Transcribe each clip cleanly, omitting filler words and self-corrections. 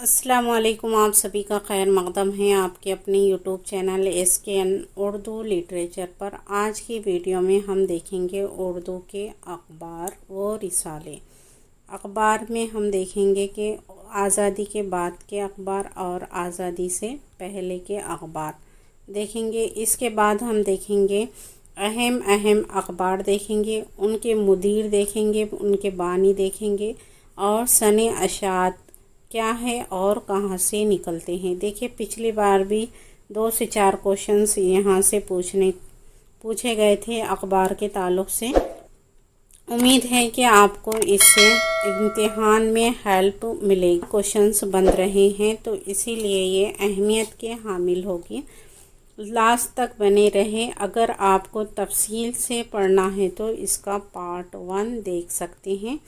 अस्सलाम वालेकुम। आप सभी का खैर मकदम है आपके अपने YouTube channel SKN Urdu literature पर। आज की वीडियो में हम देखेंगे उर्दू के अखबार व रिसाले। अखबार में हम देखेंगे कि आज़ादी के बाद के अखबार और आज़ादी से पहले के अखबार देखेंगे। इसके बाद हम देखेंगे अहम अहम अखबार देखेंगे, उनके मुदीर देखेंगे, उनके बानी देखेंगे और सने अशात क्या है और कहाँ से निकलते हैं। देखिए, पिछली बार भी 2 से 4 क्वेश्चंस यहाँ से पूछे गए थे अखबार के ताल्लुक़ से। उम्मीद है कि आपको इससे इम्तिहान में हेल्प मिलेगी। क्वेश्चंस बन रहे हैं तो इसीलिए ये अहमियत के हामिल होगी। लास्ट तक बने रहे। अगर आपको तफसील से पढ़ना है तो इसका पार्ट 1 देख सकते हैं।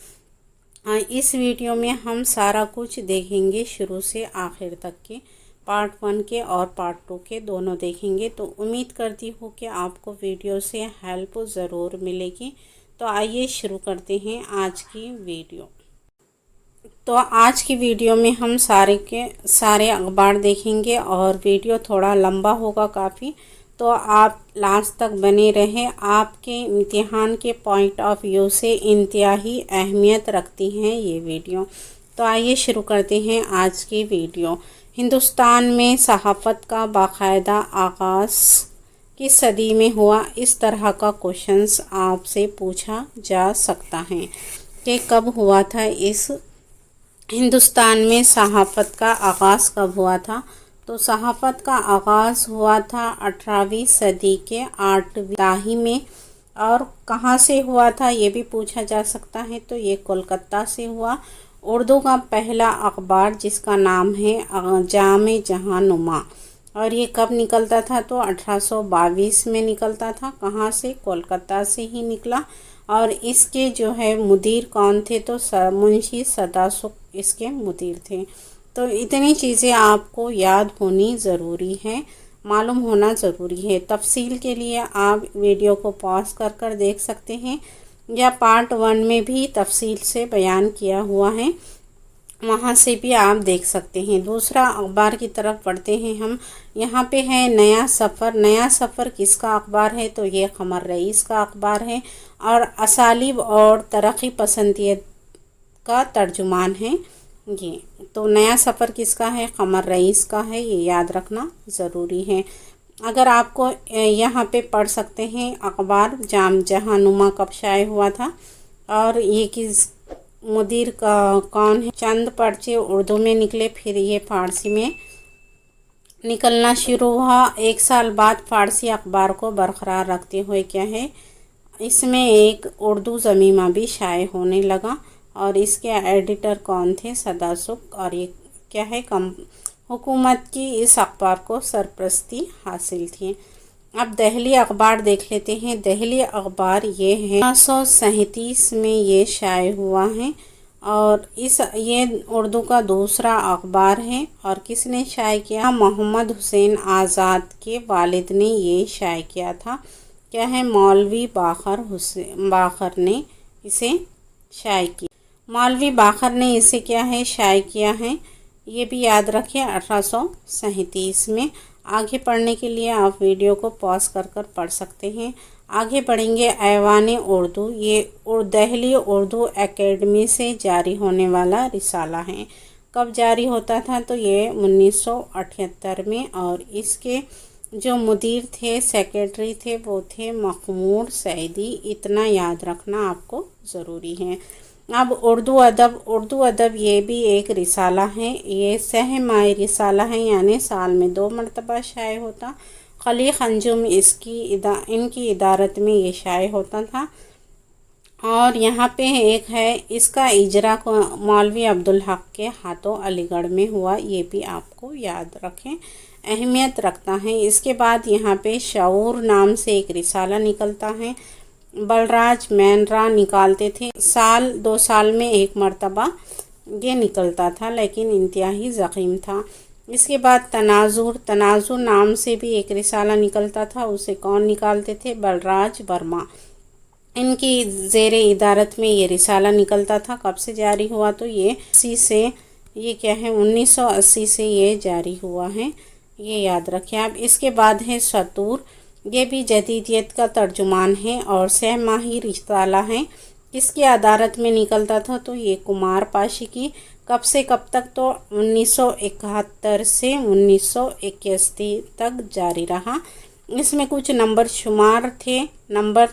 इस वीडियो में हम सारा कुछ देखेंगे, शुरू से आखिर तक के पार्ट 1 के और पार्ट 2 के दोनों देखेंगे। तो उम्मीद करती हूँ कि आपको वीडियो से हेल्प ज़रूर मिलेगी। तो आइए शुरू करते हैं आज की वीडियो। तो आज की वीडियो में हम सारे के सारे अखबार देखेंगे और वीडियो थोड़ा लंबा होगा काफ़ी, तो आप लास्ट तक बने रहें। आपके इम्तिहान के पॉइंट ऑफ व्यू से इंतहाई अहमियत रखती हैं ये वीडियो। तो आइए शुरू करते हैं आज की वीडियो। हिंदुस्तान में सहाफ़त का बाकायदा आगाज़ किस सदी में हुआ? इस तरह का क्वेश्चंस आपसे पूछा जा सकता है कि कब हुआ था, इस हिंदुस्तान में सहाफ़त का आगाज़ कब हुआ था। तो सहाफ़त का आगाज़ हुआ था 18वीं सदी के 8वीं दहाई में। और कहाँ से हुआ था ये भी पूछा जा सकता है। तो ये कोलकाता से हुआ। उर्दू का पहला अखबार जिसका नाम है जामे जहानुमा, और ये कब निकलता था? तो 1822 में निकलता था। कहाँ से? कोलकाता से ही निकला। और इसके जो है मुदीर कौन थे? तो मुंशी सदासुख इसके मुदीर थे। तो इतनी चीज़ें आपको याद होनी ज़रूरी है, मालूम होना ज़रूरी है। तफसील के लिए आप वीडियो को पॉज कर देख सकते हैं, या पार्ट 1 में भी तफसील से बयान किया हुआ है, वहाँ से भी आप देख सकते हैं। दूसरा अखबार की तरफ बढ़ते हैं हम। यहाँ पे है नया सफ़र। नया सफ़र किसका अखबार है? तो ये क़मर रईस का अखबार है और असालिब और तरक्की पसंदियत का तर्जुमान है ये। तो नया सफ़र किसका है? क़मर रईस का है, ये याद रखना ज़रूरी है। अगर आपको यहाँ पे पढ़ सकते हैं अखबार जाम जहानुमा कब शाये हुआ था और ये किस मुदीर का कौन है। चंद पर्चे उर्दू में निकले, फिर ये फ़ारसी में निकलना शुरू हुआ। 1 साल बाद फ़ारसी अखबार को बरकरार रखते हुए क्या है, इसमें एक उर्दू ज़मीमा भी शाये होने लगा। और इसके एडिटर कौन थे? सदासुख। और ये क्या है, हुकूमत की इस अखबार को सरपरस्ती हासिल थी। अब दहली अखबार देख लेते हैं। दहली अखबार ये है 1937 में ये शाये हुआ है और ये उर्दू का दूसरा अखबार है। और किसने शाये किया? मोहम्मद हुसैन आज़ाद के वालिद ने ये शाये किया था। क्या है? मौलवी बाखर ने इसे शाये किया। मौलवी बाखर ने इसे क्या है, शाये किया है। ये भी याद रखिए 1837 में। आगे पढ़ने के लिए आप वीडियो को पॉज कर पढ़ सकते हैं। आगे बढ़ेंगे। ऐवान उर्दू, ये दहली उर्दू एकेडमी से जारी होने वाला रिसाला है। कब जारी होता था? तो ये 1978 में। और इसके जो मुदीर थे, सेक्रेटरी थे, वो थे मखमूर सैदी। इतना याद रखना आपको ज़रूरी है। अब उर्दू अदब ये भी एक रिसाला है। ये सहमाई रिसाला है, यानी साल में 2 मरतबा शाये होता। खलीक अंजुम इनकी इदारत में ये शाये होता था। और यहाँ पे एक है, इसका इजरा को मौलवी अब्दुल हक के हाथों अलीगढ़ में हुआ। ये भी आपको याद रखें, अहमियत रखता है। इसके बाद यहाँ पे शऊर नाम से एक रिसाला निकलता है। बलराज मैनरा निकालते थे। 2 साल में 1 मरतबा ये निकलता था, लेकिन इंतहाई ज़ख़ीम था। इसके बाद तनाजुर नाम से भी एक रिसाला निकलता था। उसे कौन निकालते थे? बलराज वर्मा। इनकी ज़ेरे इदारत में ये रिसाला निकलता था। कब से जारी हुआ? तो ये इसी से ये क्या है 1980 से ये जारी हुआ है, ये याद रखें आप। इसके बाद है सतूर, ये भी जदीदियत का तर्जुमान है और 6 माही रिसाला है। किसकी अदालत में निकलता था? तो ये कुमार पाशी की। कब से कब तक? तो 1971 से 1981 तक जारी रहा। इसमें कुछ नंबर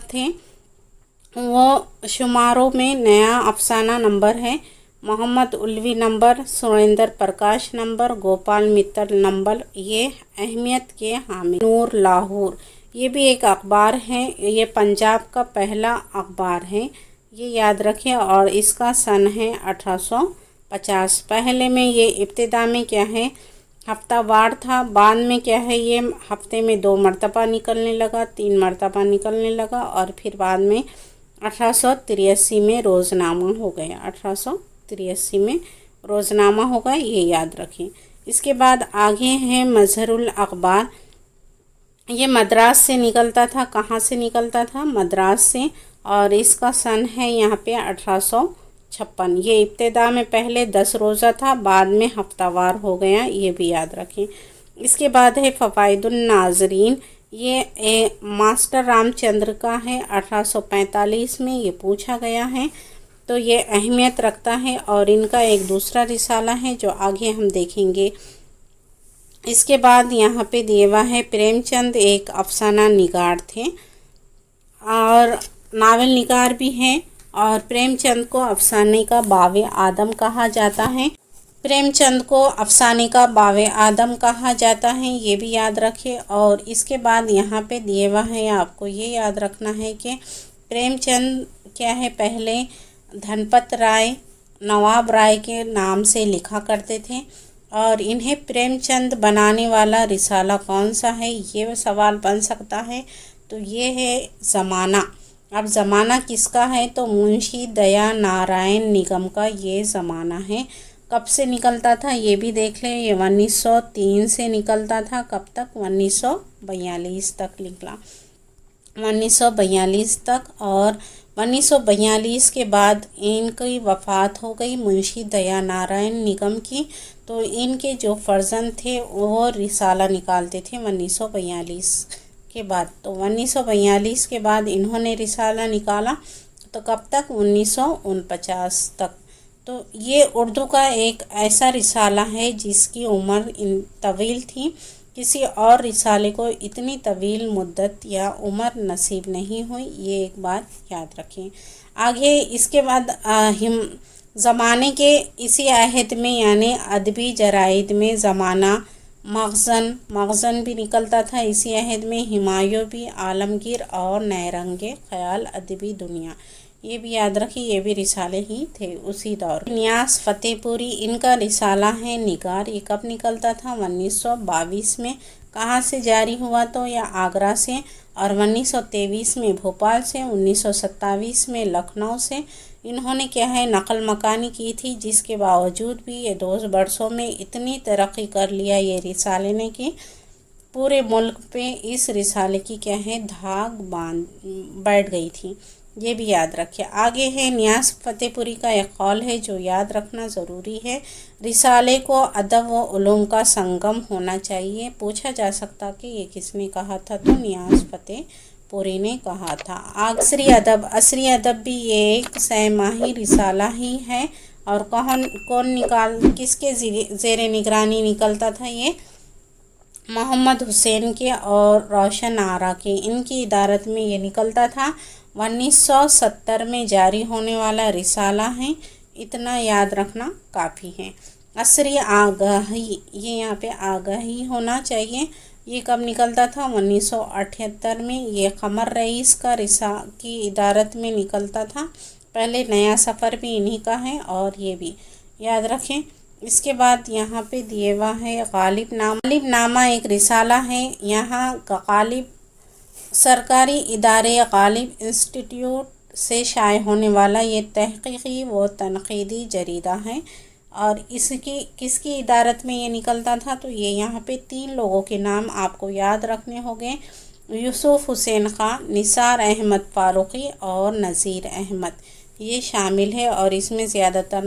थे, वो शुमारों में नया अफसाना नंबर है मोहम्मद उल्वी नंबर, सुरेंद्र प्रकाश नंबर, गोपाल मित्तल नंबर, ये अहमियत के हामी। नूर लाहौर, ये भी एक अखबार है, ये पंजाब का पहला अखबार है, ये याद रखें। और इसका सन है 1850। पहले में ये इब्तिदा में क्या है हफ्तावार था, बाद में क्या है ये हफ्ते में 2 मरतबा निकलने लगा, 3 मरतबा निकलने लगा और फिर बाद में 1883 में रोज़नामा हो गया। 1883 में रोज़नामा होगा, ये याद रखें। इसके बाद आगे है मजहरुल अखबार, ये मद्रास से निकलता था। कहाँ से निकलता था? मद्रास से। और इसका सन है यहाँ पे 1856। ये इब्तिदा में पहले 10 रोज़ा था, बाद में हफ्तावार हो गया, ये भी याद रखें। इसके बाद है फ़वाइदुन नाज़रीन, ये मास्टर रामचंद्र का है, 1845 में ये पूछा गया है, तो ये अहमियत रखता है। और इनका एक दूसरा रिसाला है जो आगे हम देखेंगे। इसके बाद यहाँ पे दिया हुआ है प्रेमचंद एक अफसाना निगार थे और नावल निगार भी हैं, और प्रेमचंद को अफसाने का बावे आदम कहा जाता है। प्रेमचंद को अफसाने का बावे आदम कहा जाता है, ये भी याद रखें। और इसके बाद यहाँ पे दिए हुआ है, आपको ये याद रखना है कि प्रेमचंद क्या है, पहले धनपत राय, नवाब राय के नाम से लिखा करते थे। और इन्हें प्रेमचंद बनाने वाला रिसाला कौन सा है, ये सवाल बन सकता है। तो ये है ज़माना। अब ज़माना किसका है? तो मुंशी दया नारायण निगम का ये ज़माना है। कब से निकलता था ये भी देख लें, ये 1903 से निकलता था। कब तक? 1942 तक निकला, 1942 तक। और 1942 के बाद इनकी वफ़ात हो गई मुंशी दया नारायण निगम की। तो इनके जो फर्जंद थे वो रिसाला निकालते थे 1942 के बाद। तो 1942 के बाद इन्होंने रिसाला निकाला, तो कब तक? 1949 तक। तो ये उर्दू का एक ऐसा रिसाला है जिसकी उम्र तवील थी। किसी और रिसाले को इतनी तवील मुद्दत या उम्र नसीब नहीं हुई, ये एक बात याद रखें। आगे इसके बाद ज़माने के इसी आहद में यानी अदबी जराइद में ज़माना, मगज़न भी निकलता था इसी अहद में, हुमायूं भी, आलमगीर और नैरंगे ख़याल अदबी दुनिया, ये भी याद रखिए, ये भी रिसाले ही थे उसी दौर। नियाज़ फ़तेहपुरी, इनका रिसाला है निगार, ये कब निकलता था? 1922 में। कहाँ से जारी हुआ? तो या आगरा से। और 1923 में भोपाल से, 1927 में लखनऊ से। इन्होंने क्या है नकल मकानी की थी, जिसके बावजूद भी ये 2 वर्षों में इतनी तरक्की कर लिया ये रिसाले ने कि पूरे मुल्क पे इस रिसाले की क्या है धाक बैठ गई थी, ये भी याद रखिए। आगे है नियाज़ फ़तेहपुरी का एक कौल है जो याद रखना ज़रूरी है, रिसाले को अदब व उलूम का संगम होना चाहिए। पूछा जा सकता कि ये किसने कहा था? तो नियाज़ फ़तेहपुरी ने कहा था। असरी अदब भी ये एक 6 माही रिसाला ही है। और किसके ज़ेरे निगरानी निकलता था? ये मोहम्मद हुसैन के और रोशन आरा के, इनकी इदारत में ये निकलता था। 1970 में जारी होने वाला रिसाला है, इतना याद रखना काफ़ी है। असरी आगाही, ये यहाँ पे आगाही होना चाहिए, ये कब निकलता था? 1978 में। ये कमर रईस की इदारत में निकलता था। पहले नया सफ़र भी इन्हीं का है और ये भी याद रखें। इसके बाद यहाँ पे दिए हुआ है गालिब नामा एक रिसाला है। यहाँ गालिब सरकारी इदारे गालिब इंस्टीट्यूट से शाये होने वाला ये तहक़ीक़ी व तनक़ीदी जरीदा है। और किसकी इदारत में ये निकलता था? तो ये यहाँ पे 3 लोगों के नाम आपको याद रखने होंगे, यूसुफ़ हुसैन ख़ान, निसार अहमद फ़ारूक़ी और नज़ीर अहमद, ये शामिल है। और इसमें ज़्यादातर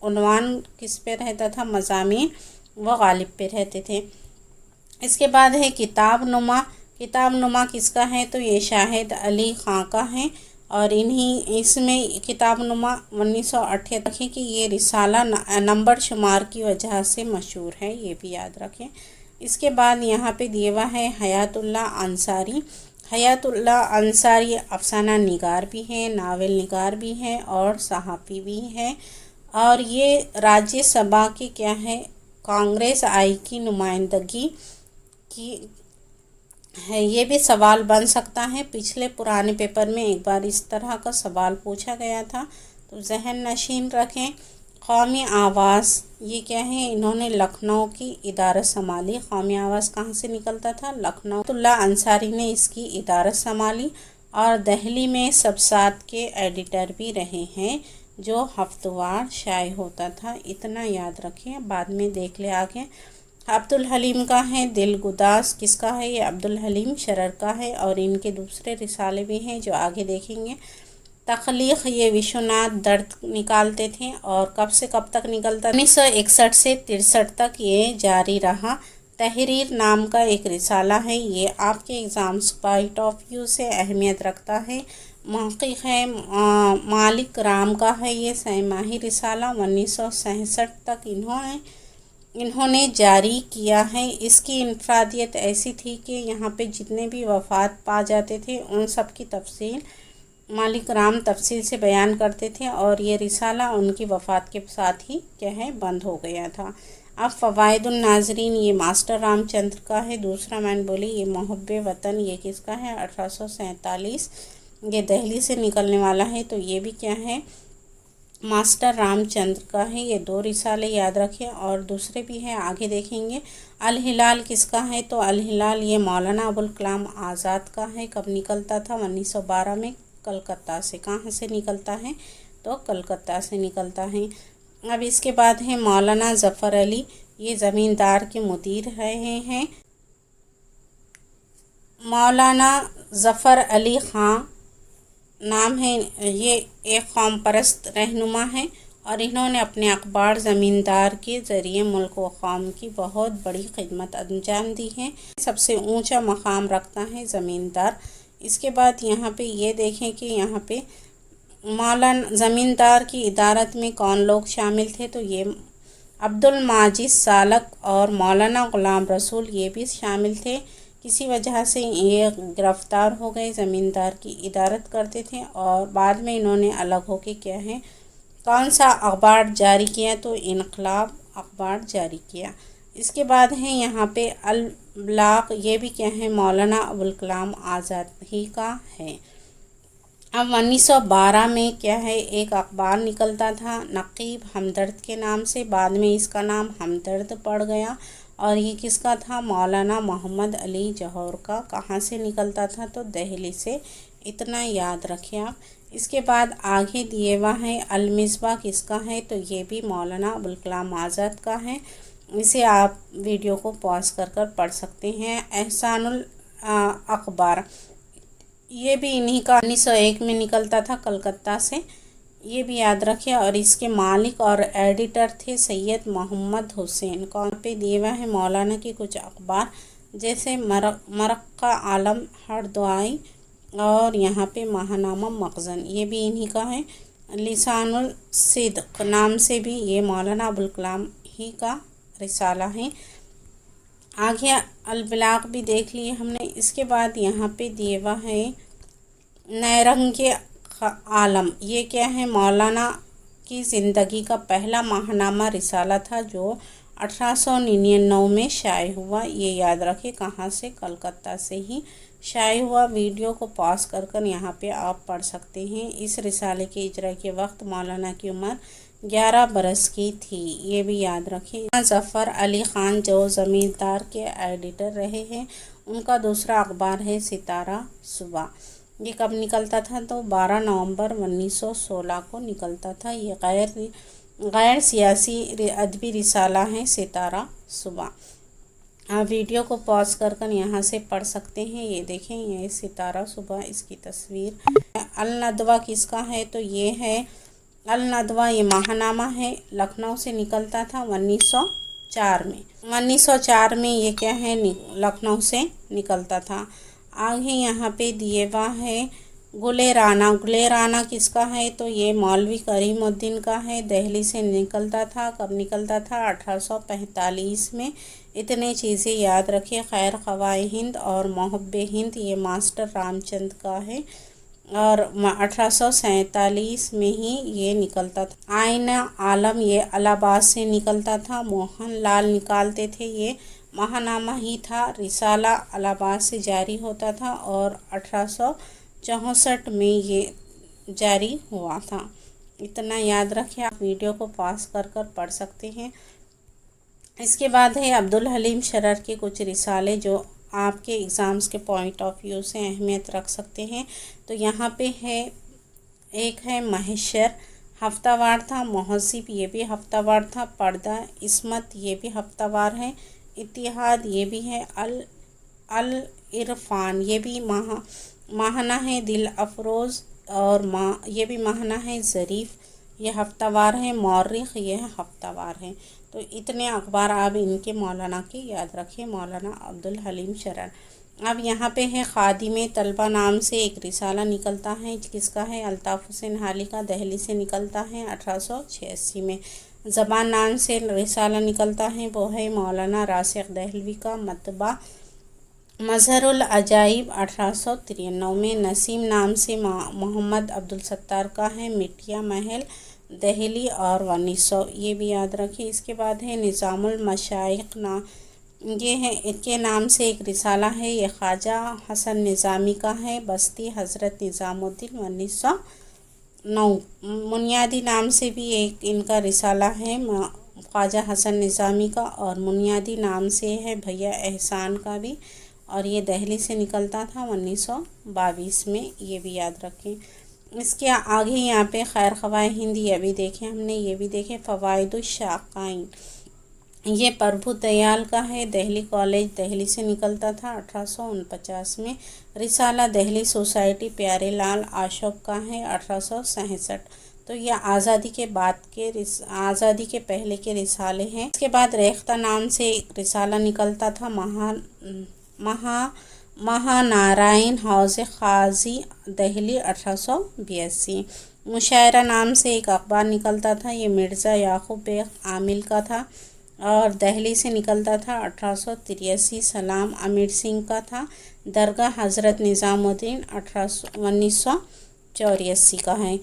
उन्वान किस पे रहता था, मज़ामीन व गालिब पे रहते थे। इसके बाद है किताब नुमा। किताब नुमा किसका है, तो ये शाहिद अली ख़ां का है और इन्हीं इसमें किताब नुमा 1978 रखें कि ये रिसाला नंबर शुमार की वजह से मशहूर है, ये भी याद रखें। इसके बाद यहाँ पे दिया हुआ है हयातुल्लाह अंसारी। हयातुल्लाह अंसारी अफसाना निगार भी हैं, नावल निगार भी हैं और सहाफ़ी भी हैं। और ये राज्यसभा के क्या है, कांग्रेस आई की नुमाइंदगी की है। ये भी सवाल बन सकता है, पिछले पुराने पेपर में एक बार इस तरह का सवाल पूछा गया था, तो जहन नशीन रखें। कौमी आवाज़, ये क्या है, इन्होंने लखनऊ की इदारत संभाली। कौमी आवाज़ कहाँ से निकलता था, लखनऊ। अब्दुल्ला अंसारी ने इसकी इदारत संभाली और दिल्ली में सबसात के एडिटर भी रहे हैं, जो हफ्तवार शाये होता था। इतना याद रखें, बाद में देख ले आगे। अब्दुल हलीम का है दिलगुदास, किसका है, ये अब्दुल हलीम शरर का है और इनके दूसरे रिसाले भी हैं जो आगे देखेंगे। तख्लीक़, ये विश्वनाथ दर्द निकालते थे और कब से कब तक निकलता, 1961 से 63 तक ये जारी रहा। तहरीर नाम का एक रिसाला है, ये आपके एग्ज़ाम्स पॉइंट ऑफ व्यू से अहमियत रखता है। महक़ीक़ है मालिक राम का है, ये सहमाही रिसाला 1967 तक इन्होंने जारी किया है। इसकी इनफरादियत ऐसी थी कि यहाँ पे जितने भी वफ़ात पा जाते थे उन सब की तफसील मालिक राम तफसील से बयान करते थे और ये रिसाला उनकी वफ़ात के साथ ही क्या है, बंद हो गया था। अब फ़वाइदुन नाज़रीन, ये मास्टर रामचंद्र का है। दूसरा मैंने बोली ये मोहब्बे वतन, ये किसका है, 1847, ये दिल्ली से निकलने वाला है, तो ये भी क्या है, मास्टर रामचंद्र का है। ये 2 रिसाले याद रखें और दूसरे भी हैं, आगे देखेंगे। अल हिलाल किसका है, तो अल हिलाल ये मौलाना अबुल कलाम आज़ाद का है। कब निकलता था, 1912 में, कलकत्ता से। कहाँ से निकलता है, तो कलकत्ता से निकलता है। अब इसके बाद है मौलाना ज़फ़र अली, ये ज़मींदार के मुदीर रहे हैं। मौलाना ज़फ़र अली ख़ां नाम है, ये एक कौम परस्त रहनुमा है और इन्होंने अपने अखबार ज़मींदार के ज़रिए मुल्क व कौम की बहुत बड़ी खिदमत अंजाम दी है। सबसे ऊंचा मकाम रखता है ज़मींदार। इसके बाद यहाँ पे ये देखें कि यहाँ पे मौलाना ज़मींदार की इदारत में कौन लोग शामिल थे, तो ये अब्दुल माजिद सालक और मौलाना ग़ुलाम रसूल ये भी शामिल थे। किसी वजह से ये गिरफ़्तार हो गए, ज़मींदार की इदारत करते थे और बाद में इन्होंने अलग होके क्या है, कौन सा अखबार जारी किया, तो इनकलाब अखबार जारी किया। इसके बाद है यहाँ पे अल बलाग, ये भी क्या है, मौलाना अबुल कलाम आज़ाद ही का है। अब 1912 में क्या है, एक अखबार निकलता था नक़ीब हमदर्द के नाम से, बाद में इसका नाम हमदर्द पड़ गया और ये किसका था, मौलाना मोहम्मद अली जौहर का। कहाँ से निकलता था, तो दिल्ली से। इतना याद रखें आप। इसके बाद आगे दिए हुआ है अल मिसबाह किसका है, तो ये भी मौलाना अबुल कलाम आज़ाद का है। इसे आप वीडियो को पॉज कर पढ़ सकते हैं। एहसानुल अखबार, ये भी इन्हीं का 1901 में निकलता था कलकत्ता से, ये भी याद रखें। और इसके मालिक और एडिटर थे सैयद मोहम्मद हुसैन। कौन पे दिए हुआ है, मौलाना की कुछ अखबार जैसे मरक्का आलम हरदवाई और यहाँ पे महानामा मखज़न, ये भी इन्हीं का है। लिसानुल सिद्क़ नाम से भी ये मौलाना अबुल कलाम ही का रिसाला है। आगे अल बलाग भी देख लिए हमने। इसके बाद यहाँ पे दिए हुआ है नैरंगे आलम, ये क्या है, मौलाना की ज़िंदगी का पहला माहनामा रिसाला था जो 1899 में शाये हुआ। ये याद रखें, कहाँ से, कलकत्ता से ही शाये हुआ। वीडियो को पॉज कर यहाँ पे आप पढ़ सकते हैं। इस रिसाले के इजरा के वक्त मौलाना की उम्र 11 बरस की थी, ये भी याद रखें। ज़फ़र अली ख़ान जो ज़मींदार के एडिटर रहे हैं, उनका दूसरा अखबार है सितारा सुबह। ये कब निकलता था, तो 12 नवंबर 1916 को निकलता था। ये गैर सियासी अदबी रिसाला है सितारा सुबह। आप वीडियो को पॉज कर यहाँ से पढ़ सकते हैं। ये देखें, ये सितारा सुबह, इसकी तस्वीर। अल नदवा किसका है, तो ये है अल नदवा ये माहनामा है, लखनऊ से निकलता था 1904 में। 1904 में ये क्या है, लखनऊ से निकलता था। आगे यहाँ पे दिए हुआ है गुले राना। गुले राना किसका है, तो ये मौलवी करीमुद्दीन का है। दिल्ली से निकलता था, कब निकलता था, 1845 में। इतने चीज़ें याद रखिए। खैर ख्वाए हिंद और मोहब्बे हिंद ये मास्टर रामचंद का है और 1847 में ही ये निकलता था। आईना आलम ये इलाहाबाद से निकलता था। मोहन लाल निकालते थे, ये महानामा ही था। रिसाला इलाहाबाद से जारी होता था और 1864 में ये जारी हुआ था। इतना याद रखें। आप वीडियो को पॉज कर कर पढ़ सकते हैं। इसके बाद है अब्दुल हलीम शरर के कुछ रिसाले जो आपके एग्ज़ाम्स के पॉइंट ऑफ व्यू से अहमियत रख सकते हैं। तो यहाँ पे है, एक है महशर, हफ्तावार था। महज़िब ये भी हफ्तावार था। पर्दा इस्मत ये भी हफ्तावार है। इत्तिहाद ये भी है। अल इरफान ये भी माहना है। दिल अफरोज़ और ये भी माहना है। ज़रीफ़ ये हफ्तावार है। मौरिख़ ये हफ्तावार है। तो इतने अखबार आप इनके मौलाना के याद रखें, मौलाना अब्दुल हलीम शरर। अब यहाँ पे है खादिम तलबा नाम से एक रिसाला निकलता है, किसका है, अल्ताफ़ हुसैन हाली का। दिल्ली से निकलता है 1886 में। ज़बान नाम से रिसाला निकलता है, वो है मौलाना रासिख दहलवी का। मतबा मज़हरुल अजाइब 1893 में। नसीम नाम से मोहम्मद अब्दुल सत्तार का है। मिटिया महल दिल्ली और 1900 ये भी याद रखें। इसके बाद है निज़ामुल मशाइख ना, ये है इनके नाम से एक रिसाला है। ये ख्वाजा हसन निज़ामी का है। बस्ती हज़रत निज़ामुद्दीन 1909। बुनियादी नाम से भी एक इनका रिसाला है ख्वाजा हसन निज़ामी का, और बुनियादी नाम से है भैया एहसान का भी, और ये दिल्ली से निकलता था 1922 में। ये भी याद रखें। इसके आगे यहाँ पे खैर ख्वाए हिंद ये भी देखे हमने, ये भी देखे। फ़वाइदुश्शाक़ाइन ये प्रभु दयाल का है। दिल्ली कॉलेज दिल्ली से निकलता था 1849 में। रिसाला दिल्ली सोसाइटी प्यारे लाल अशोक का है 1867। तो ये आज़ादी के बाद के आज़ादी के पहले के रिसाले हैं। इसके बाद रेख्ता नाम से एक रिसाला निकलता था महानारायण हाउस खाजी दिल्ली 1882। मुशायरा नाम से एक अखबार निकलता था, ये मिर्ज़ा याकूब बेग आमिल का था और दिल्ली से निकलता था 1883। सलाम अमीर सिंह का था। दरगाह हज़रत निज़ामुद्दीन 1984 का है।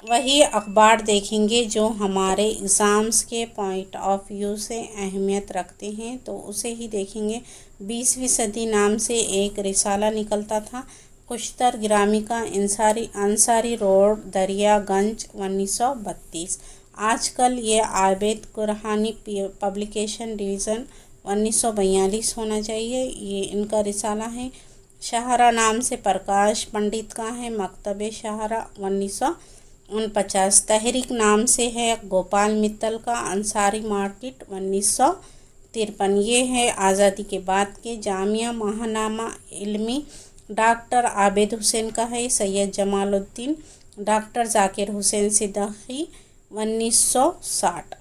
वही अखबार देखेंगे जो हमारे एग्ज़ाम्स के पॉइंट ऑफ व्यू से अहमियत रखते हैं, तो उसे ही देखेंगे। 20वीं सदी नाम से एक रिसाला निकलता था। कुश्तर ग्रामी का अंसारी रोड दरियागंज 1932। आजकल ये आबिद कुरहानी पब्लिकेशन डिवीज़न 1942 होना चाहिए, ये इनका रिसाला है। शाहरा नाम से प्रकाश पंडित का है। मकतब शाहरा 1949। तहरीक नाम से है गोपाल मित्तल का। अंसारी मार्केट 1953। ये है आज़ादी के बाद के। जामिया महानामा इल्मी डॉक्टर आबिद हुसैन का है। सैयद जमालुद्दीन डॉक्टर ज़ाकिर हुसैन सिद्दीकी 1960।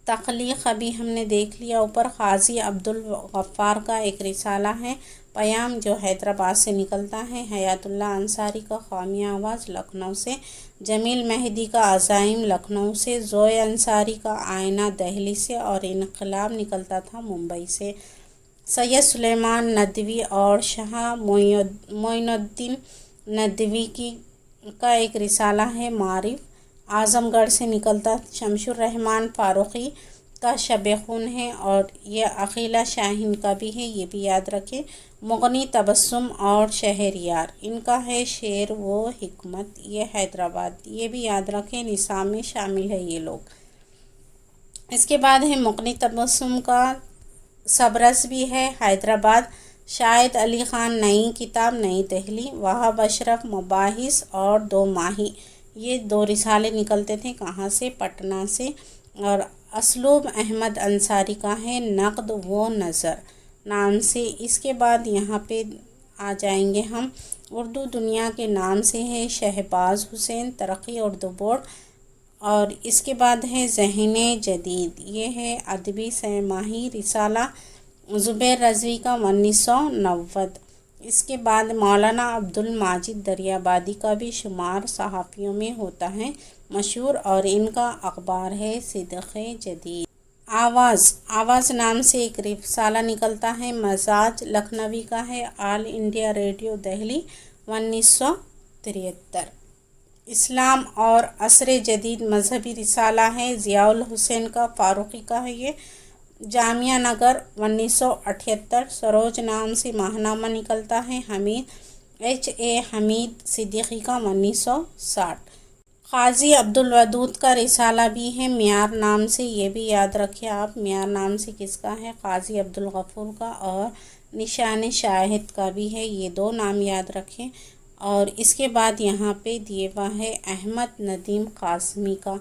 तख्लीक अभी हमने देख लिया ऊपर। क़ाज़ी अब्दुल गफ़्फ़ार का एक रिसाला है पयाम जो हैदराबाद से निकलता है। हयातुल्लाह अंसारी का क़ौमी आवाज़ लखनऊ से। जमील मेहदी का अज़ाइम लखनऊ से। ज़ोए अंसारी का आईना दिल्ली से और इनक़लाब निकलता था मुंबई से। सैयद सुलेमान नदवी और शाह मोइनुद्दीन नदवी का एक रिसाला है मारिफ आज़मगढ़ से निकलता। शमशुर रहमान फ़ारूक़ी का शब खून है और ये अकीला शाहीन का भी है, ये भी याद रखें। मुग़नी तबस्सुम और शहरयार इनका है। शेर व हिकमत ये हैदराबाद, ये भी याद रखें, निसाब में शामिल है ये लोग। इसके बाद है मुग़नी तबस्सुम का सबरस भी है हैदराबाद। शाहिद अली ख़ान नई किताब नई दिल्ली। वहाब अशरफ मुबाहिस और दो माही ये दो रिसाले निकलते थे, कहाँ से, पटना से। और असलूब अहमद अंसारी का है नक़द व नज़र नाम से। इसके बाद यहाँ पे आ जाएंगे हम। उर्दू दुनिया के नाम से है शहबाज हुसैन। तरक्की उर्दू बोर्ड और इसके बाद है ज़हने जदीद, ये है अदबी सहमाही रिसाला ज़ुबैर रज़वी का 1990। इसके बाद मौलाना अब्दुल माजिद दरियाबादी का भी शुमार सहाफ़ियों में होता है मशहूर, और इनका अखबार है सिद्क़े जदीद। आवाज़ नाम से एक रिसाला निकलता है, मजाज लखनवी का है, ऑल इंडिया रेडियो दिल्ली 1973। इस्लाम और असर जदीद मजहबी रिसाला है, ज़ियाउल हुसैन का, फ़ारूक़ी का है ये, जामिया नगर 1978। सरोज नाम से माहनामा निकलता है, हमीद सिद्दीकी का 1960। क़ाज़ी अब्दुल वदूद का रिसाला भी है मियार नाम से, ये भी याद रखिए आप, मियार नाम से किसका है, क़ाज़ी अब्दुल गफ़ूर का, और निशान शाहिद का भी है, ये दो नाम याद रखें। और इसके बाद यहाँ पे दिए हुआ है अहमद नदीम कासमी का,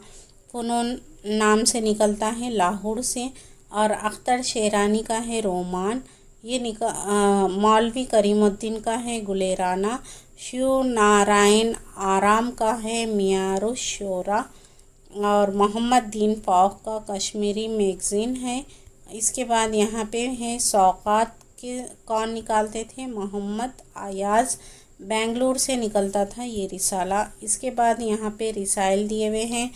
फ़नून नाम से निकलता है लाहौर से, और अख्तर शेरानी का है रोमान, ये मौलवी करीमुद्दीन का है गुलेराना, शिव नारायण आराम का है मियारुश्शोरा, और मोहम्मद दीन फ़ौक का कश्मीरी मैगज़ीन है। इसके बाद यहाँ पे है सौक़ात के कौन निकालते थे, मोहम्मद अयाज़, बेंगलुरु से निकलता था ये रिसाला। इसके बाद यहाँ पे रिसाइल दिए हुए हैं,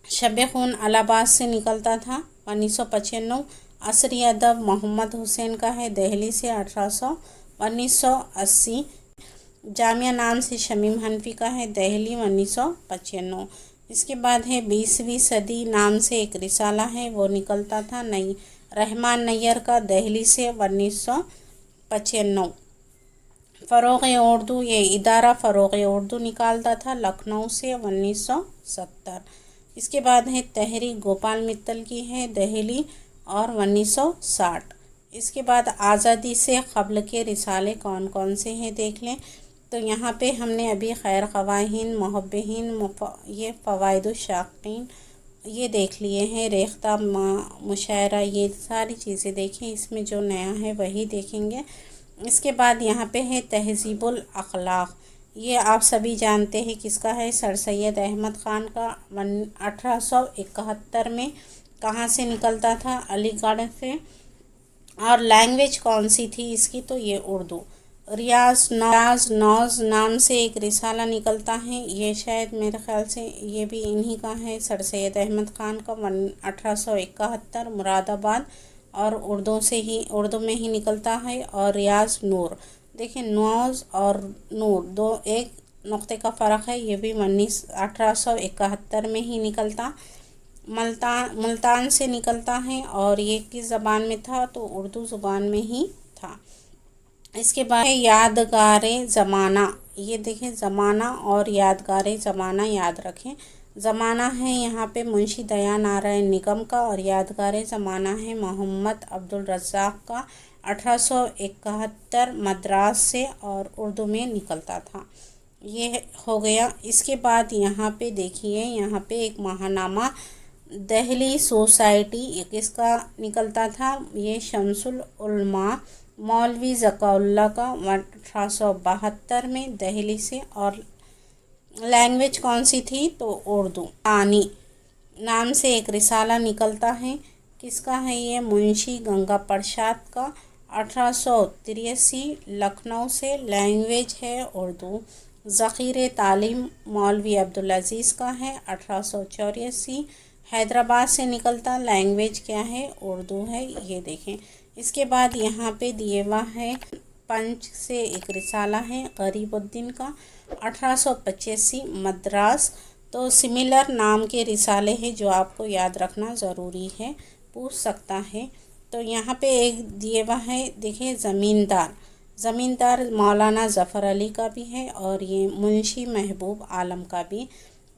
शब खून इलाहाबाद से निकलता था 1995। असरी अदब मोहम्मद हुसैन का है, दिल्ली से 1980। जामिया नाम से शमीम हनफी का है, दिल्ली 1995। इसके बाद है 20वीं सदी नाम से एक रिसाला है, वो निकलता था नई रहमान नैयर का, दिल्ली से 1995। फ़रोग़ उर्दू, ये इदारा फ़रोग़ उर्दू निकालता था लखनऊ से 1970। इसके बाद है तहरीक गोपाल मित्तल की है, दिल्ली और 1960। इसके बाद आज़ादी से क़ब्ल के रिसाले कौन कौन से हैं देख लें। तो यहाँ पे हमने अभी खैर ख़वाहीन, मुहब्बीन, ये फ़वाइदुश्शाक़ीन ये देख लिए हैं, रेख्ता मुशायरा, ये सारी चीज़ें देखें, इसमें जो नया है वही देखेंगे। इसके बाद यहाँ पे है तहज़ीबुल अख़लाक़, ये आप सभी जानते हैं किसका है, सर सैयद अहमद ख़ान का, 1871 में कहाँ से निकलता था, अलीगढ़ से। और लैंग्वेज कौन सी थी इसकी, तो ये उर्दू। रियाज नौज नाम से एक रिसाला निकलता है, ये शायद मेरे ख़्याल से ये भी इन्हीं का है, सर सैयद अहमद ख़ान का, 1871, मुरादाबाद, और उर्दू में ही निकलता है। और रियाज नूर, देखिए नौज और नूर दो एक नुक्ते का फ़र्क है, ये भी 1871 में ही निकलता, मुल्तान से निकलता है, और ये किस ज़बान में था, तो उर्दू ज़ुबान में ही था। इसके बाद यादगारे ज़माना, ये देखें ज़माना और यादगारे ज़माना याद रखें। ज़माना है यहाँ पे मुंशी दया नारायण निगम का, और यादगारे ज़माना है मोहम्मद अब्दुल रज़्ज़ाक़ का, 1871 मद्रास से, और उर्दू में निकलता था। ये हो गया। इसके बाद यहाँ पे देखिए, यहाँ पे एक माहनामा दिल्ली सोसाइटी किसका निकलता था, ये शमसुल उलमा मौलवी ज़काउल्लाह का, 1872 में, दिल्ली से। और लैंग्वेज कौन सी थी, तो उर्दू। आनी नाम से एक रिसाला निकलता है, किसका है ये, मुंशी गंगा प्रसाद का, 1883 लखनऊ से, लैंग्वेज है उर्दू। ज़ख़ीरे तालीम मौलवी अब्दुल अज़ीज़ का है, 1884 हैदराबाद से निकलता, लैंग्वेज क्या है, उर्दू है, ये देखें। इसके बाद यहाँ पे दिए हुआ है पंच से एक रिसाला है गरीबुद्दीन का, 1885 मद्रास। तो सिमिलर नाम के रिसाले हैं जो आपको याद रखना ज़रूरी है, पूछ सकता है। तो यहाँ पे एक दिए हुआ है, देखिए ज़मींदार मौलाना ज़फ़र अली का भी है, और ये मुंशी महबूब आलम का भी,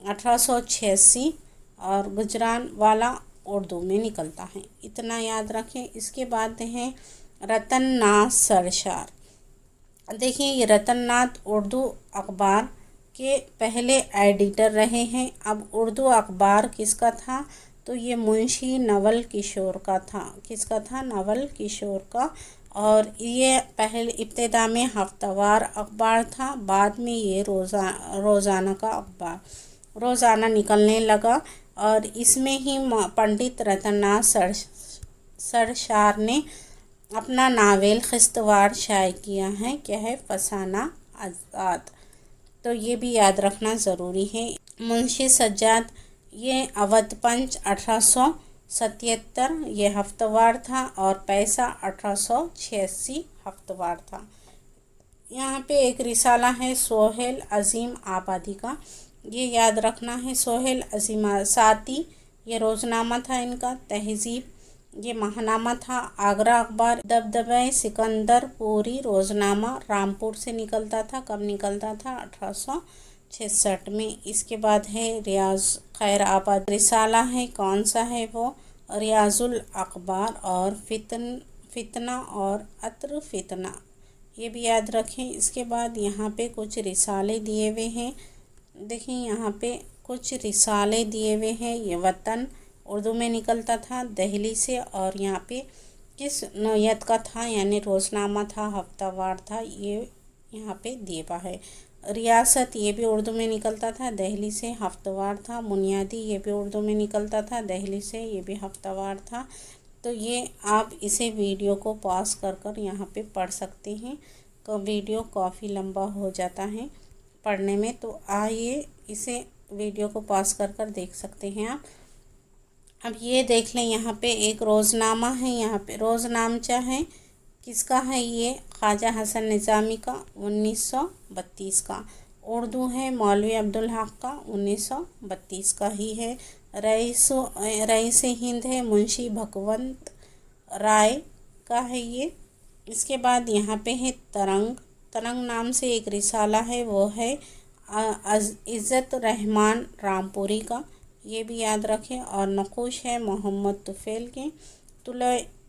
1886, और गुजरान वाला उर्दू में निकलता है, इतना याद रखें। इसके बाद हैं रतन नाथ सरशार, देखिए ये रतन नाथ उर्दू अखबार के पहले एडिटर रहे हैं। अब उर्दू अखबार किसका था, तो ये मुंशी नवल किशोर का था, किसका था, नवल किशोर का। और ये पहले इब्तिदा में हफ्तावार अखबार था, बाद में ये रोज़ाना का अखबार। रोज़ाना निकलने लगा और इसमें ही पंडित रतननाथ सरशार ने अपना नावल ख़िस्तवाड़ शाये किया है। क्या है? फसाना आज़ाद। तो ये भी याद रखना ज़रूरी है। मुंशी सज्जाद ये अवध पंच 1877 ये हफ्तेवार था और पैसा 1886 हफ्तेवार था। यहाँ पे एक रिसाला है सोहेल अज़ीम आबादी का, ये याद रखना है। सोहेल अज़ीम साती ये रोज़नामा था इनका। तहज़ीब ये महानामा था। आगरा अखबार, दबदबे सिकंदर पूरी रोज़नामा रामपुर से निकलता था। कब निकलता था? 1866 में। इसके बाद है रियाज खैर आबाद रिसाला है, कौन सा है वो? रियाजुल अखबार और फितना और अत्र फितना, ये भी याद रखें। इसके बाद यहाँ पे कुछ रिसाले दिए हुए हैं। देखिए यहाँ पे कुछ रिसाले दिए हुए हैं। ये वतन उर्दू में निकलता था दिल्ली से, और यहाँ पे किस नौयत का था, यानी रोज़नामा था, हफ्तावार था, ये यहाँ पे दिए हुआ है। रियासत ये भी उर्दू में निकलता था दिल्ली से, हफ्तावार था। बुनियादी ये भी उर्दू में निकलता था दिल्ली से, ये भी हफ्तावार था। तो ये आप इसे वीडियो को पॉज कर यहाँ पे पढ़ सकते हैं। तो वीडियो काफ़ी लंबा हो जाता है पढ़ने में, तो आइए इसे वीडियो को पॉज कर देख सकते हैं आप। अब ये देख लें, यहाँ पे एक रोज़नामा है। यहाँ पे रोज़नामचा है, किसका है ये? ख्वाजा हसन निज़ामी का, 1932 का। उर्दू है मौलवी अब्दुल हक का, 1932 का ही है। रईस हिंद है मुंशी भगवंत राय का है ये। इसके बाद यहाँ पे है तरंग नाम से एक रिसाला है, वो है इज़्ज़त रहमान रामपुरी का, ये भी याद रखें। और नक़ूश है मोहम्मद तुफ़ैल के।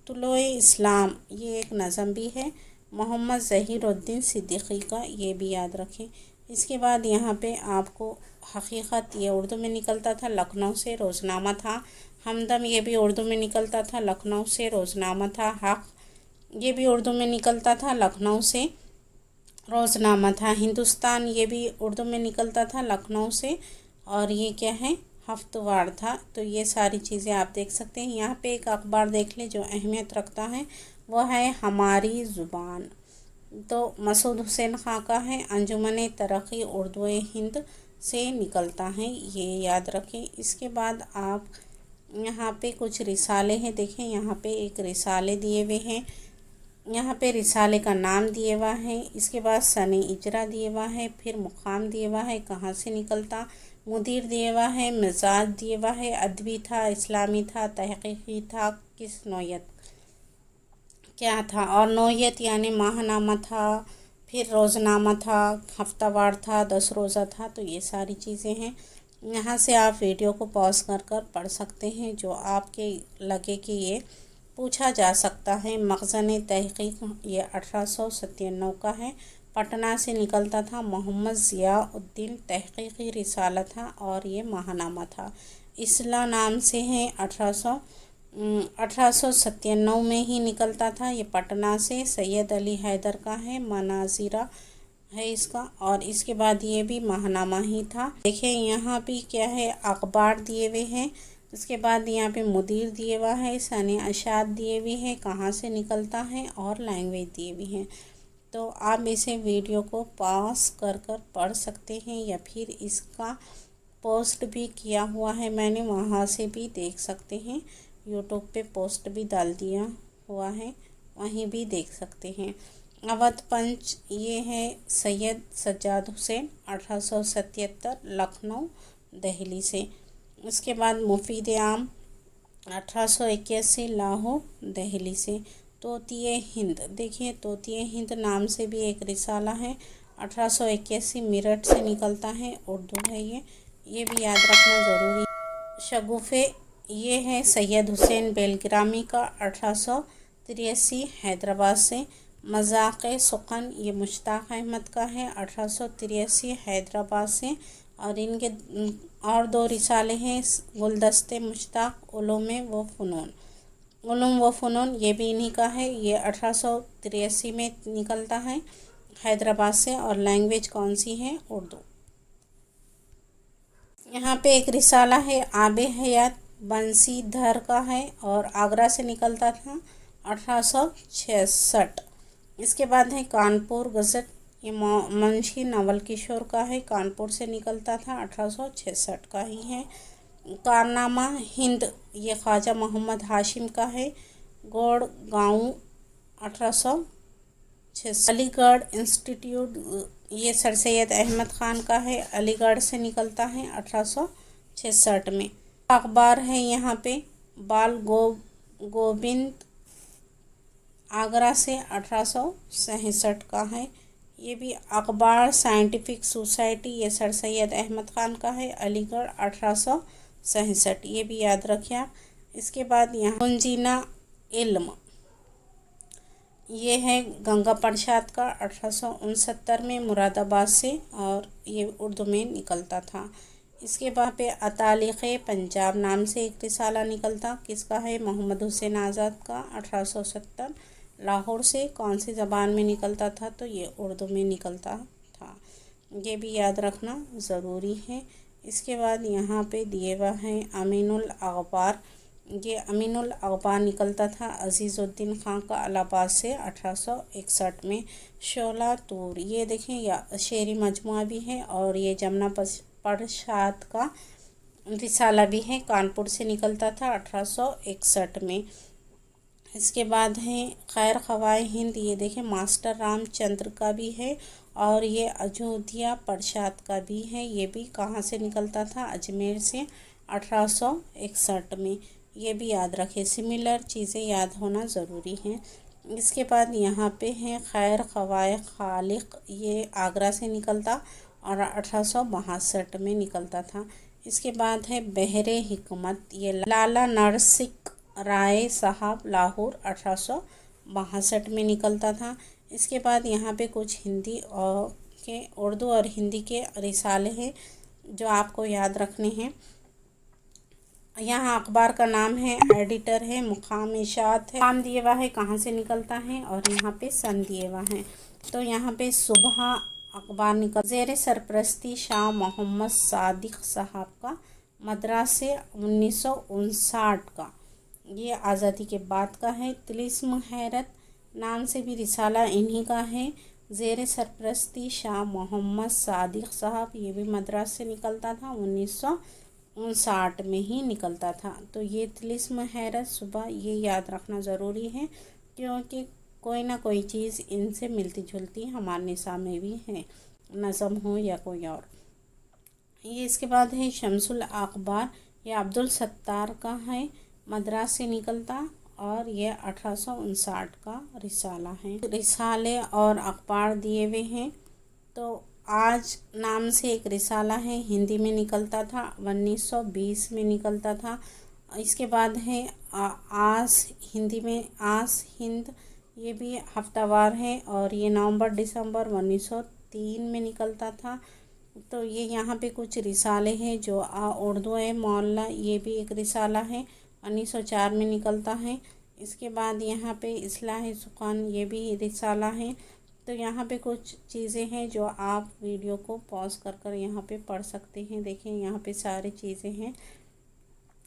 तुलोए इस्लाम ये एक नज़म भी है मोहम्मद ज़हीरुद्दीन सिद्दीकी का, ये भी याद रखें। इसके बाद यहाँ पे आपको हकीकत ये उर्दू में निकलता था, लखनऊ से रोज़नामा था। हमदम ये भी उर्दू में निकलता था, लखनऊ से रोज़नामा था। हक़ ये भी उर्दू में निकलता था, लखनऊ से रोज़नामा था। हिंदुस्तान ये भी उर्दू में निकलता था, लखनऊ से, और ये क्या है? हफ्तेवार था। तो ये सारी चीज़ें आप देख सकते हैं। यहाँ पे एक अखबार देख लें जो अहमियत रखता है, वो है हमारी ज़ुबान। तो मसूद हुसैन खां का है। अंजुमन तरक्की उर्दू हिंद से निकलता है, ये याद रखें। इसके बाद आप यहाँ पे कुछ रिसाले हैं, देखें यहाँ पे एक रिसाले दिए हुए हैं। यहाँ पे रिसाले का नाम दिए हुआ है। इसके बाद सने इजरा दिए हुआ है, फिर मुकाम दिए हुआ है, कहाँ से निकलता, मुदीर दिए हुआ है, मिजाज दिए हुआ है, अदबी था, इस्लामी था, तहक़ीक़ी था, किस नौयत क्या था, और नौयत यानी माहनामा था, फिर रोज़नामा था, हफ्तावार था, 10 रोज़ा था। तो ये सारी चीज़ें हैं। यहाँ से आप वीडियो को पॉज कर पढ़ सकते हैं, जो आपके लगे कि ये पूछा जा सकता है। मखज़न तहक़ीक़ ये 1897 का है, पटना से निकलता था। मोहम्मद ज़ियाउद्दीन तहक़ीक़ी रिसाला था और ये महानामा था। इसला नाम से है, 1897 में ही निकलता था, ये पटना से। सैयद अली हैदर का है, मनाज़िरा है इसका। और इसके बाद ये भी महानामा ही था। देखिए यहाँ भी क्या है, अखबार दिए हुए हैं। इसके बाद यहाँ पे मुदीर दिए हुआ है, सने अशात दिए हुए हैं, कहाँ से निकलता है, और लैंग्वेज दिए हुए हैं। तो आप इसे वीडियो को पॉज कर पढ़ सकते हैं, या फिर इसका पोस्ट भी किया हुआ है मैंने, वहाँ से भी देख सकते हैं। यूट्यूब पे पोस्ट भी डाल दिया हुआ है, वहीं भी देख सकते हैं। अवध पंच ये है सैयद सज्जाद हुसैन, 1877 लखनऊ दिल्ली से। उसके बाद मुफीद आम 1881 लाहौर दिल्ली से। तोतिए हिंद, देखिए तोतिए हिंद नाम से भी एक रिसाला है, 1881 मेरठ से निकलता है, उर्दू है ये भी याद रखना ज़रूरी। शगुफ़े ये है सैयद हुसैन बेलग्रामी का, 1883 हैदराबाद से। मज़ाक़ सुख़न ये मुश्ताक़ अहमद का है, 1883 हैदराबाद से। और इनके और 2 रिसाले हैं, गुलदस्ते मुश्ताक़ उलूम व फ़नून ये भी इन्हीं का है, ये 1883 में निकलता है हैदराबाद से। और लैंग्वेज कौन सी है? उर्दू। यहाँ पे एक रिसाला है आबे हयात बंसीधर का है और आगरा से निकलता था 1866। इसके बाद है कानपुर गज़ट, ये मुंशी नवल किशोर का है, कानपुर से निकलता था 1866 का ही है। कारनामा हिंद, ये ख्वाजा मोहम्मद हाशिम का है, गोड़ गाँव 1866। अलीगढ़ इंस्टीट्यूट, ये सर सैयद अहमद ख़ान का है, अलीगढ़ से निकलता है 1866 में। अखबार है यहाँ पे बाल गोविंद, आगरा से 1867 का है। ये भी अखबार साइंटिफिक सोसाइटी, ये सर सैयद अहमद ख़ान का है, अलीगढ़ 1867, ये भी याद रखिए आप। इसके बाद यहाँ गुंजीना इल्म, ये है गंगा प्रसाद का 1869 में मुरादाबाद से, और ये उर्दू में निकलता था। इसके बाद पे अतालिक़ पंजाब नाम से एक रिसाला निकलता, किसका है, मोहम्मद हुसैन आज़ाद का 1870, लाहौर से। कौन सी ज़बान में निकलता था, तो ये उर्दू में निकलता था, ये भी याद रखना ज़रूरी है। इसके बाद यहाँ पे दिए हुआ है अमीनुल अखबार, ये अमीनुल अखबार निकलता था अज़ीज़ुद्दीन ख़ान का इलाहाबाद से 1861 में। शोला तूर, ये देखें, या शेरी मजमुआ भी है, और ये जमुना प्रसाद का रिसाला भी है, कानपुर से निकलता था 1861 में। इसके बाद है खैर ख़वाए हिंद, ये देखें मास्टर रामचंद्र का भी है, और ये अयोध्या प्रसाद का भी है, ये भी कहाँ से निकलता था, अजमेर से 1861 में, ये भी याद रखें। सिमिलर चीज़ें याद होना ज़रूरी हैं। इसके बाद यहाँ पे है खैर ख़वाए खालिक, ये आगरा से निकलता और 1862 में निकलता था। इसके बाद है बहरे हिकमत, ये लाला नरसिंह राय साहब, लाहौर 1862 में निकलता था। इसके बाद यहाँ पे कुछ हिंदी और के उर्दू और हिंदी के रिसाले हैं जो आपको याद रखने हैं। यहाँ अखबार का नाम है, एडिटर है मुकाम इशात है, नाम दिए हुआ है, कहाँ से निकलता है, और यहाँ पे सन दिए हुआ है। तो यहाँ पे सुबह अखबार निकल ज़ेर सरपरस्ती शाह मोहम्मद सादिक साहब का, मद्रास से 1959 का, ये आज़ादी के बाद का है। तिलिस्म हैरत नाम से भी रिसाला इन्हीं का है, ज़ेर सरपरस्ती शाह मोहम्मद सादिक साहब, ये भी मद्रास से निकलता था, 1959 में ही निकलता था। तो ये तिलिस्म हैरत सुबह, ये याद रखना ज़रूरी है, क्योंकि कोई ना कोई चीज़ इनसे मिलती जुलती हमारे निसाब में भी है, नज़म हो या कोई और। ये इसके बाद है शमसुल अखबार, ये अब्दुल सत्तार का है, मद्रास से निकलता, और ये 1859 का रिसाला है। रिसाले और अखबार दिए हुए हैं। तो आज नाम से एक रिसाला है, हिंदी में निकलता था, 1920 में निकलता था। इसके बाद है आस, हिंदी में आस हिंद, ये भी हफ्तावार है, और ये नवंबर दिसंबर 1903 में निकलता था। तो ये यहाँ पे कुछ रिसाले हैं जो उर्दू है। मौला, ये भी एक रिसाला है, 1904 में निकलता है। इसके बाद यहाँ पे इस्लाह सुखान, ये भी रिसाला है। तो यहाँ पे कुछ चीज़ें हैं जो आप वीडियो को पॉज कर कर यहाँ पे पढ़ सकते हैं। देखें यहाँ पे सारी चीज़ें हैं,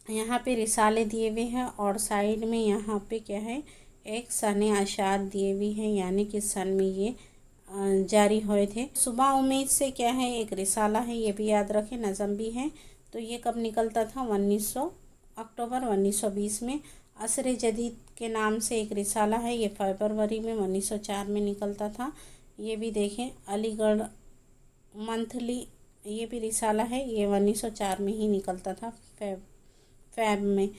यहाँ पे रिसाले दिए हुए हैं, और साइड में यहाँ पे क्या है, एक सन अशात दिए हुए हैं, यानी कि सन में ये जारी हुए थे। सुबह उम्मीद से क्या है, एक रिसाला है, ये भी याद रखें, नज़म भी है। तो ये कब निकलता था, 1900 अक्टूबर 1920 में। असर जदीद के नाम से एक रिसाला है, ये फरवरी में 1904 में निकलता था। ये भी देखें, अलीगढ़ मंथली, ये भी रिसाला है, ये 1904 में ही निकलता था, फैब में।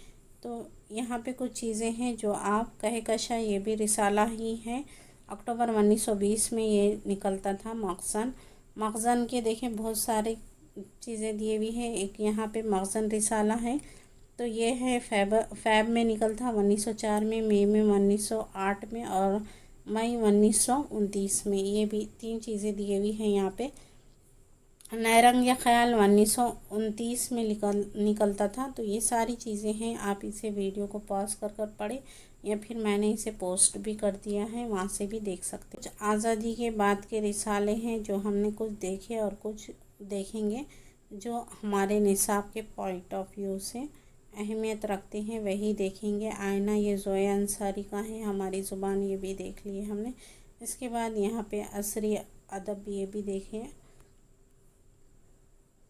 तो यहाँ पे कुछ चीज़ें हैं जो आप कहकशा, ये भी रिसाला ही है, अक्टूबर 1920 में ये निकलता था। मखज़न के देखें बहुत सारे चीज़ें दिए हुई हैं। एक यहाँ पे मखज़न रिसाला है, तो ये है फैब में निकलता 1904 में, मई में 1908 में, और मई 1929 में। ये भी 3 चीज़ें दी हुई हैं यहाँ पे। नैरंग या ख़याल 1929 में निकलता था। तो ये सारी चीज़ें हैं, आप इसे वीडियो को पॉज कर कर पढ़ें, या फिर मैंने इसे पोस्ट भी कर दिया है, वहाँ से भी देख सकते हैं। आज़ादी के बाद के रिसाले हैं जो हमने कुछ देखे और कुछ देखेंगे। जो हमारे निसाब के पॉइंट ऑफ व्यू से अहमियत रखते हैं वही देखेंगे। आईना ये ज़ोया अंसारी का है। हमारी ज़ुबान ये भी देख ली है हमने। इसके बाद यहाँ पे असरी अदब ये भी देखें।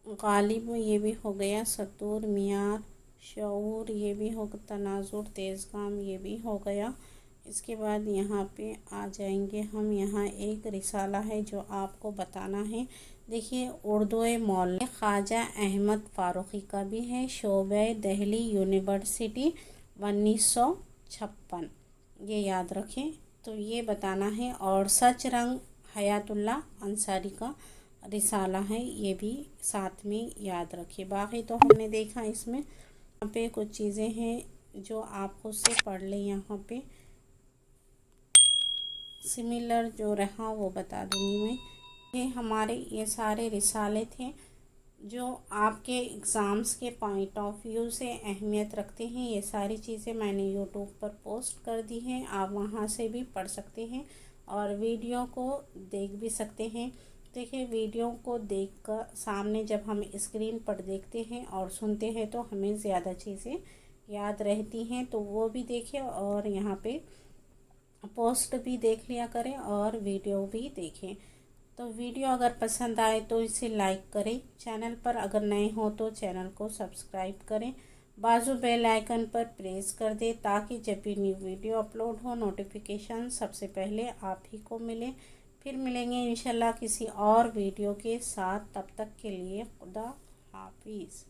गालिब ये भी हो गया। सतूर, मियार, शऊर ये भी हो, तनाजुर, तेज़गाम ये भी हो गया। इसके बाद यहाँ पे आ जाएंगे हम। यहाँ एक रिसाला है जो आपको बताना है। देखिए, उर्दू मौलवी ख्वाजा अहमद फ़ारूक़ी का भी है। शोबे दिल्ली यूनिवर्सिटी 1956, ये याद रखें। तो ये बताना है। और सच रंग हयातुल्लाह अंसारी का रिसाला है, ये भी साथ में याद रखिए। बाकी तो हमने देखा इसमें। यहाँ पे कुछ चीज़ें हैं जो आप खुद से पढ़ लें। यहाँ पे सिमिलर जो रहा वो बता दूँगी मैं। ये हमारे ये सारे रिसाले थे जो आपके एग्ज़ाम्स के पॉइंट ऑफ व्यू से अहमियत रखते हैं। ये सारी चीज़ें मैंने यूट्यूब पर पोस्ट कर दी हैं, आप वहाँ से भी पढ़ सकते हैं और वीडियो को देख भी सकते हैं। देखिए, वीडियो को देखकर सामने जब हम स्क्रीन पर देखते हैं और सुनते हैं तो हमें ज़्यादा चीज़ें याद रहती हैं, तो वो भी देखिए और यहाँ पे पोस्ट भी देख लिया करें और वीडियो भी देखें। तो वीडियो अगर पसंद आए तो इसे लाइक करें। चैनल पर अगर नए हो तो चैनल को सब्सक्राइब करें। बाजू बेल आइकन पर प्रेस कर दें ताकि जब भी न्यू वीडियो अपलोड हो नोटिफिकेशन सबसे पहले आप ही को मिले। फिर मिलेंगे इंशाल्लाह किसी और वीडियो के साथ। तब तक के लिए खुदा हाफिज़।